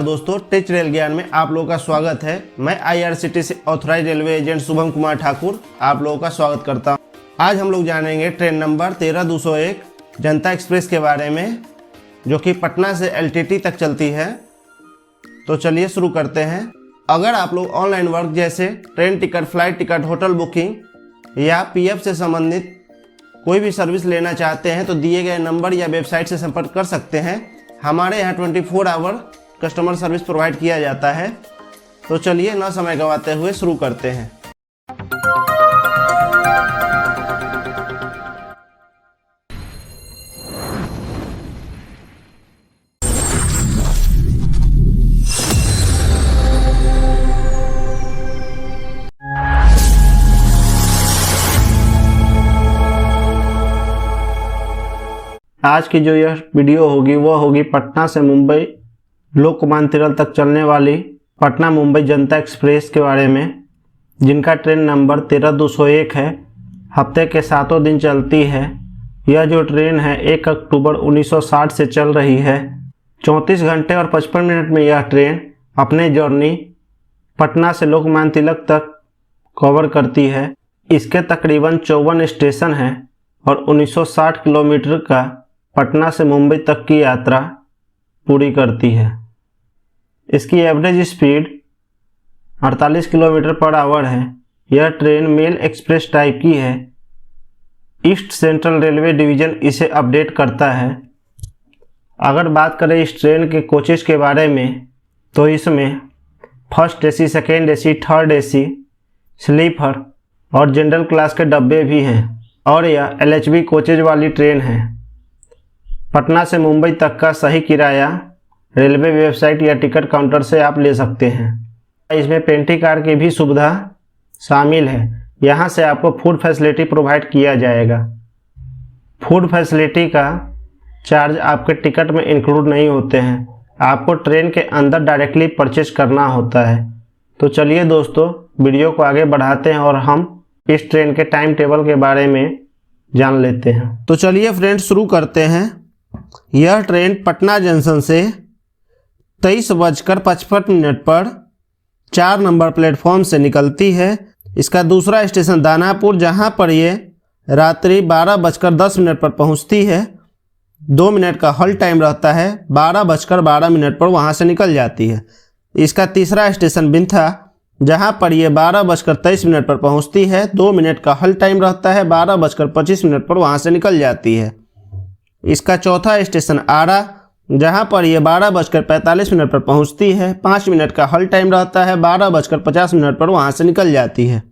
दोस्तों, टेच रेल ज्ञान में आप लोगों का स्वागत है। मैं IRCTC authorise railway agent Shubham Kumar Thakur आप लोगों का स्वागत करता हूं। आज हम लोग जानेंगे ट्रेन नंबर 13201 जनता एक्सप्रेस के बारे में, जो कि पटना से LTT तक चलती है। तो चलिए शुरू करते हैं। अगर आप लोग ऑनलाइन वर्क जैसे train ticket, flight ticket, hotel booking या PF से संबंधित कोई भी सर्विस लेना चाहते हैं तो दिए गए नंबर या वेबसाइट से संपर्क कर सकते हैं। हमारे यहाँ 24 आवर कस्टमर सर्विस प्रोवाइड किया जाता है। तो चलिए ना समय गंवाते हुए शुरू करते हैं। आज की जो यह वीडियो होगी वह होगी पटना से मुंबई लोकमान्य तिलक तक चलने वाली पटना मुंबई जनता एक्सप्रेस के बारे में, जिनका ट्रेन नंबर 13201 है। हफ्ते के 7 दिन चलती है। यह जो ट्रेन है 1 अक्टूबर 1960 से चल रही है। 34 घंटे और 55 मिनट में यह ट्रेन अपने जर्नी पटना से लोकमान्य तिलक तक कवर करती है। इसके तकरीबन 54 स्टेशन हैं और 1960 किलोमीटर का पटना से मुंबई तक की यात्रा पूरी करती है। इसकी average speed 48 kilometre per hour है। यह ट्रेन मेल एक्सप्रेस टाइप की है। ईस्ट सेंट्रल रेलवे डिवीज़न इसे अपडेट करता है। अगर बात करें इस ट्रेन के कोचेस के बारे में तो इसमें first AC, second AC, third AC, sleeper और जनरल क्लास के डब्बे भी हैं और यह LHB कोचेज वाली ट्रेन है। पटना से मुंबई तक का सही किराया रेलवे वेबसाइट या टिकट काउंटर से आप ले सकते हैं। इसमें पेंट्री कार की भी सुविधा शामिल है। यहाँ से आपको फूड फैसिलिटी प्रोवाइड किया जाएगा। फूड फैसिलिटी का चार्ज आपके टिकट में इंक्लूड नहीं होते हैं, आपको ट्रेन के अंदर डायरेक्टली परचेज करना होता है। तो चलिए दोस्तों, वीडियो को आगे बढ़ाते हैं और हम इस ट्रेन के टाइम टेबल के बारे में जान लेते हैं। तो चलिए फ्रेंड्स शुरू करते हैं। यह ट्रेन पटना जंक्शन से 23:55 पर 4 नंबर प्लेटफॉर्म से निकलती है। इसका दूसरा स्टेशन दानापुर, जहां पर ये रात्रि 12:10 पर पहुंचती है। 2 मिनट का हॉल्ट टाइम रहता है। 12:12 पर वहां से निकल जाती है। इसका तीसरा स्टेशन बिंथा, जहां पर ये 12:23 पर पहुंचती है। 2 मिनट का हॉल्ट टाइम रहता है। 12:25 पर वहां से निकल जाती है। इसका चौथा स्टेशन आरा, जहां पर ये 12:45 पर पहुंचती है। 5 मिनट का हॉल्ट टाइम रहता है। 12:50 पर वहां से निकल जाती है।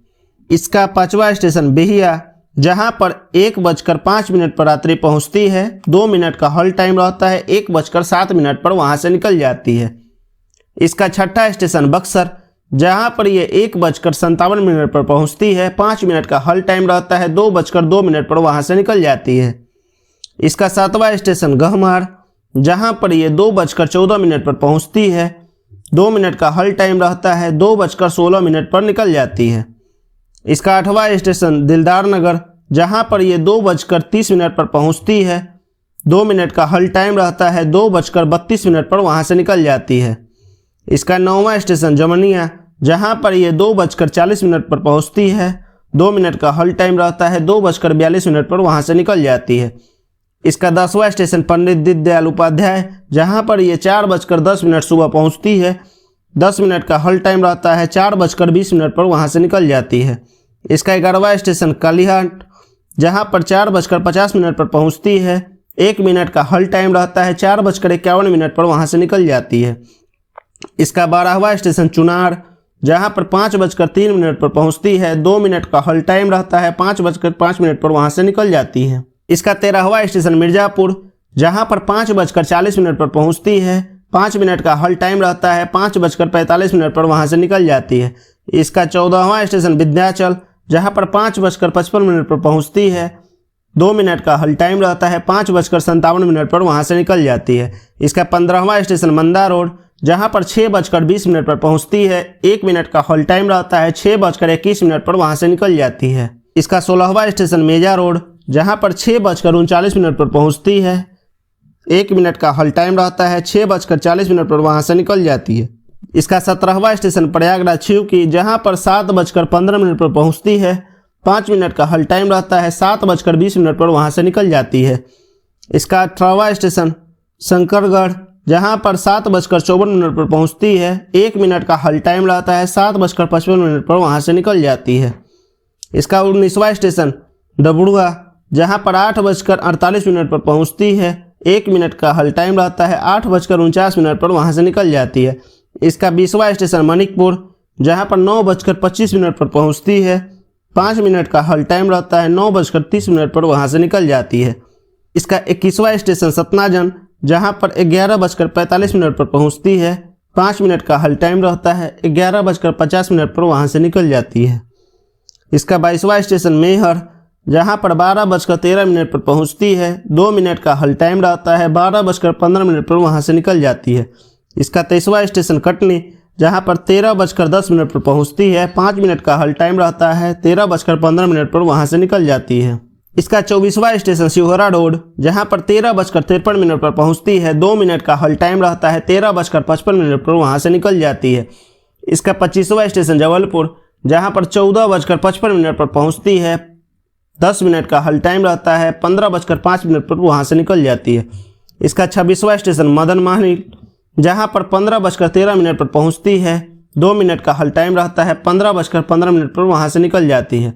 इसका 5वां स्टेशन बिहिया, जहां पर 1:05 पर रात्रि पहुंचती है। 2 मिनट का हॉल्ट टाइम रहता है। 1:07 पर वहां से निकल जाती है। इसका 6वां स्टेशन बक्सर, जहां पर ये 1:57 पर पहुंचती है। 5 मिनट का हॉल्ट टाइम रहता है। 2:02 पर वहां से निकल जाती है। इसका 7वां स्टेशन गहमार, जहां पर ये 2:14 पर पहुंचती है। 2 मिनट का हॉल्ट टाइम रहता है। 2:16 पर निकल जाती है। इसका 8वां स्टेशन दिलदार नगर, जहां पर ये 2:30 पर पहुंचती है। 2 मिनट का हॉल्ट टाइम रहता है। 2:32 पर वहां से निकल जाती है। इसका 9वां स्टेशन जमनिया, जहां पर ये 2:40 पर पहुंचती है। 2 मिनट का हॉल्ट टाइम रहता है। 2:42 पर वहां से निकल जाती है। इसका 10वां स्टेशन पंडित दीनदयाल उपाध्याय, जहां पर ये 4:10 सुबह पहुंचती है। 10 मिनट का हॉल्ट टाइम रहता है। 4:20 पर वहां से निकल जाती है। इसका 11वां स्टेशन कालीहाट, जहां पर 4:50 पर पहुंचती है। 1 मिनट का हॉल्ट टाइम रहता है। 4:51 पर वहां से निकल जाती है। इसका 12वां स्टेशन चुनार, जहां पर 5:03 पर पहुंचती है। 2 मिनट का हॉल्ट टाइम रहता है। 5:05 पर वहां से निकल जाती है। इसका 13वां स्टेशन मिर्जापुर, जहां पर 5:40 पर पहुंचती है। 5 मिनट का हॉल्ट टाइम रहता है। 5:45 पर वहां से निकल जाती है। इसका 14वां स्टेशन विंध्याचल, जहां पर 5:55 पर पहुंचती है। 2 मिनट का हॉल्ट टाइम रहता है। 5:57 पर वहां से निकल जाती है। इसका 15वां स्टेशन मंदा रोड, जहां पर 6:20 पर पहुंचती है। 1 मिनट का हॉल्ट टाइम रहता है। 6:21 पर वहां से निकल जाती है। इसका 16वां स्टेशन मेजा रोड, जहां पर 6:39 पर पहुंचती है। 1 मिनट का हल टाइम रहता है। 6:40 पर वहाँ से निकल जाती है। इसका 17वां स्टेशन प्रयागराज छिवकी, जहाँ पर 7:15 पर पहुँचती है। 5 मिनट का हल टाइम रहता है। 7:20 पर वहाँ से निकल जाती है। इसका 18वां स्टेशन शंकरगढ़, जहाँ पर 7:54 पर पहुँचती है। 1 मिनट का हल टाइम रहता है। 7:55 पर वहाँ से निकल जाती है। इसका 19वां स्टेशन डबुआ, जहाँ पर 8:48 पर पहुँचती है। 1 मिनट का हल टाइम रहता है। 8:49 पर वहाँ से निकल जाती है। इसका 20वां स्टेशन मणिकपुर, जहाँ पर 9:25 पर पहुँचती है। 5 मिनट का हल टाइम रहता है। 9:30 पर वहाँ से निकल जाती है। इसका 21वां स्टेशन सतनाजन, जहाँ पर 11:45 पर पहुँचती है। 5 मिनट का हल टाइम रहता है। 11:50 पर वहाँ से निकल जाती है। इसका 22वां स्टेशन मेहर, जहाँ पर 12:13 पर पहुँचती है। 2 मिनट का हल टाइम रहता है। 12:15 पर वहाँ से निकल जाती है। इसका 23वां स्टेशन कटनी, जहाँ पर 13:10 पर पहुँचती है। 5 मिनट का हल टाइम रहता है। 13:15 पर वहाँ से निकल जाती है। इसका 24वां स्टेशन शिवहरा रोड, जहाँ पर 13:53 पर पहुँचती है। 2 मिनट का हल टाइम रहता है। 13:55 पर वहाँ से निकल जाती है। इसका 25वां स्टेशन जबलपुर, जहाँ पर 14:55 पर पहुँचती है। 10 मिनट का हल टाइम रहता है। 15:05 पर वहाँ से निकल जाती है। इसका 26वां स्टेशन मदन महल, जहाँ पर 15:13 पर पहुँचती है। 2 मिनट का हल टाइम रहता है। 15:15 पर वहाँ से निकल जाती है।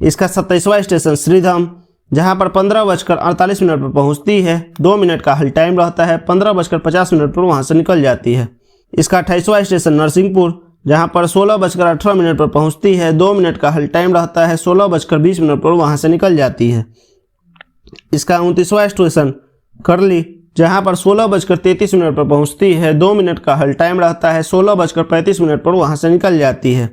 इसका 27वां स्टेशन श्रीधाम, जहाँ पर 15:48 पर पहुँचती है। 2 मिनट का हल टाइम रहता है। 15:50 पर वहाँ से निकल जाती है। इसका 28वां स्टेशन नरसिंहपुर, जहाँ पर 16:18 पर पहुँचती है। 2 मिनट का हल टाइम रहता है। 16:20 पर वहाँ से निकल जाती है। इसका 29वां स्टेशन करली, जहाँ पर 16:33 पर पहुँचती है। 2 मिनट का हल टाइम रहता है। 16:35 पर वहाँ से निकल जाती है।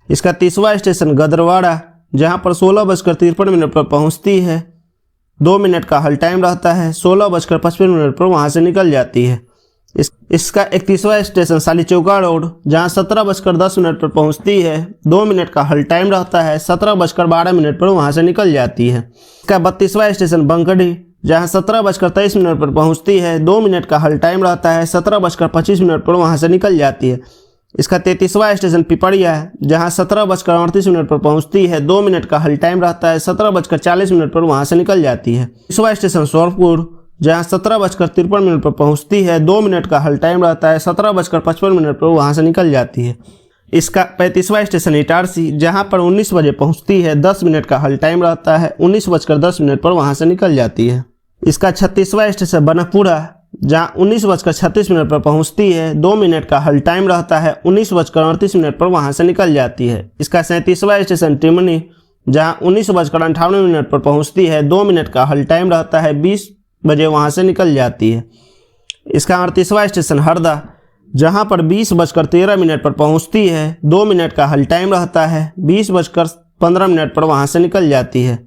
इसका 30वां स्टेशन गदरवाड़ा, जहाँ पर 16:53 पर पहुँचती है। 2 मिनट का हल टाइम रहता है। 16:55 पर वहाँ से निकल जाती है। इसका 31वां स्टेशन सालीचौका रोड, जहाँ 17:10 पर पहुँचती है। 2 मिनट का हल टाइम रहता है। 17:12 पर वहाँ से निकल जाती है। इसका 32वां स्टेशन बंकडी, जहाँ 17:23 पर पहुँचती है। 2 मिनट का हल टाइम रहता है। 17:25 पर वहाँ से निकल जाती है। इसका 33वां स्टेशन पिपरिया, जहाँ 17:38 पर पहुँचती है। 2 मिनट का हल टाइम रहता है। 17:40 पर वहाँ से निकल जाती है। 20वां स्टेशन सोरपुर, जहाँ 17:53 पर पहुँचती है। 2 मिनट का हल टाइम रहता है। 17:55 पर वहाँ से निकल जाती है। इसका 35वां स्टेशन इटारसी, जहाँ पर 19 बजे पहुँचती है। 10 मिनट का हल टाइम रहता है। 19:10 पर वहाँ से निकल जाती है। इसका 36वां स्टेशन बनकपुरा, जहाँ 19:36 पर पहुँचती है। 2 मिनट का हल टाइम रहता है। 19:38 पर वहाँ से निकल जाती है। इसका 37वां स्टेशन टिमनी, जहाँ 19:58 पर पहुँचती है। 2 मिनट का हल टाइम रहता है। 20 बजे वहाँ से निकल जाती है। इसका 38वां स्टेशन हरदा, जहाँ पर 20:13 पर पहुँचती है। 2 मिनट का हल टाइम रहता है। 20:15 पर वहाँ से निकल जाती है।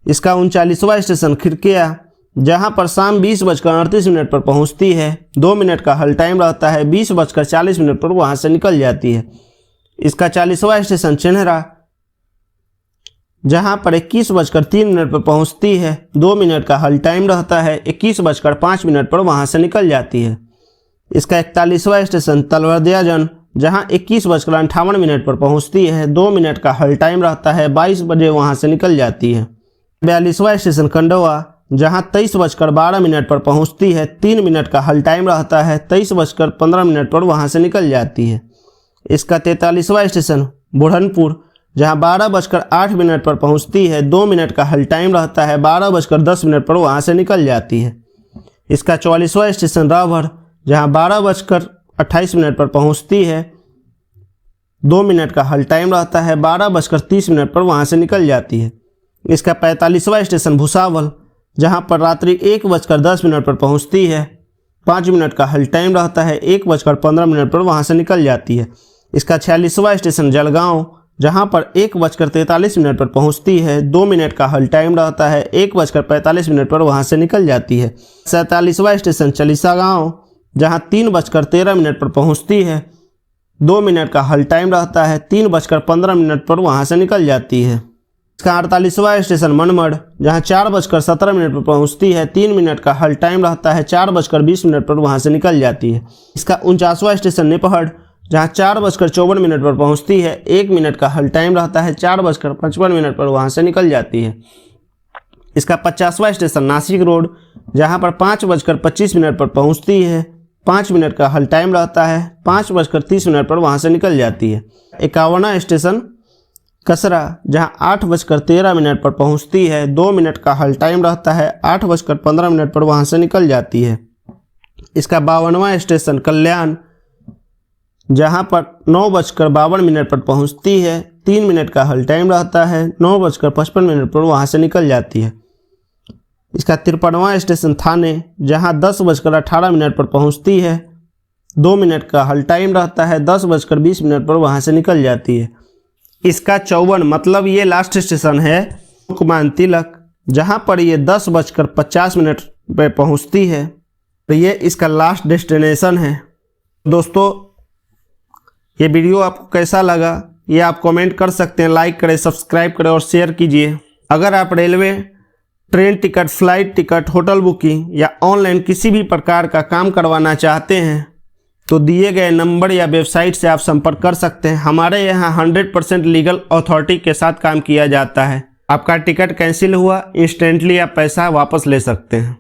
इसका 39वां स्टेशन खिड़किया, जहाँ पर शाम 20:38 पर पहुँचती है। 2 मिनट का हल टाइम रहता है। 20:40 पर वहाँ से निकल जाती है। इसका 40वां स्टेशन चेन्हरा, जहाँ पर 21:03 पर पहुँचती है। 2 मिनट का हल टाइम रहता है। 21:05 पर वहाँ से निकल जाती है। इसका 41वां स्टेशन तलवदियाजन, जहाँ 21:58 पर पहुँचती है। 2 मिनट का हल टाइम रहता है। 22 बजे वहाँ से निकल जाती है। 42वां स्टेशन खंडवा, जहाँ 23:12 पर पहुँचती है। 3 मिनट का हल टाइम रहता है। 23:15 पर वहाँ से निकल जाती है। इसका 43वां स्टेशन बुढ़नपुर, जहाँ 12:08 पर पहुँचती है। 2 मिनट का हल टाइम रहता है। 12:10 पर वहाँ से निकल जाती है। इसका 44वां स्टेशन रावढ़, जहाँ 12:28 पर पहुँचती है। 2 मिनट का हल टाइम रहता है। 12:30 पर वहाँ से निकल जाती है। इसका 45वां स्टेशन भुसावल, जहाँ पर रात्रि 1:10 पर पहुँचती है। 5 मिनट का हल टाइम रहता है। 1:15 पर वहाँ से निकल जाती है। इसका 46वां स्टेशन जलगांव, जहाँ पर 1:43 पर पहुँचती है। 2 मिनट का हल टाइम रहता है। 1:45 पर वहाँ से निकल जाती है। 47वां स्टेशन चालीसा गाँव, जहाँ 3:13 पर पहुँचती है। 2 मिनट का हल टाइम रहता है। 3:15 पर वहाँ से निकल जाती है। इसका 48वां स्टेशन मनमड़, जहां 4:17 पर पहुंचती है। 3 मिनट का हल टाइम रहता है। 4:20 पर वहां से निकल जाती है। इसका 49वां स्टेशन निपहड़, जहां 4:54 पर पहुंचती है। 1 मिनट का हल टाइम रहता है। 4:55 पर वहां से निकल जाती है। इसका 50वां स्टेशन नासिक रोड, जहां पर 5:25 पर पहुंचती है। 5 मिनट का हल टाइम रहता है। 5:30 पर वहां से निकल जाती है। 51वां स्टेशन कसरा, जहां 8:13 पर पहुंचती है। 2 मिनट का हल टाइम रहता है। 8:15 पर वहां से निकल जाती है। इसका 52वां स्टेशन कल्याण, जहां पर 9:52 पर पहुंचती है। 3 मिनट का हल टाइम रहता है। 9:55 पर वहां से निकल जाती है। इसका 53वां स्टेशन थाने, जहां 10:18 पर पहुंचती है। 2 मिनट का हल टाइम रहता है। 10:20 पर वहां से निकल जाती है। इसका 54 मतलब ये लास्ट स्टेशन है लोकमान्य तिलक, जहां पर ये 10:50 पर पहुंचती है। तो ये इसका लास्ट डेस्टिनेशन है। दोस्तों, ये वीडियो आपको कैसा लगा ये आप कमेंट कर सकते हैं। लाइक करें, सब्सक्राइब करें और शेयर कीजिए। अगर आप railway, train ticket, flight ticket, hotel booking या ऑनलाइन किसी भी प्रकार का काम करवाना चाहते हैं तो दिए गए नंबर या वेबसाइट से आप संपर्क कर सकते हैं। हमारे यहाँ 100% लीगल अथॉरिटी के साथ काम किया जाता है। आपका टिकट कैंसिल हुआ, इंस्टेंटली आप पैसा वापस ले सकते हैं।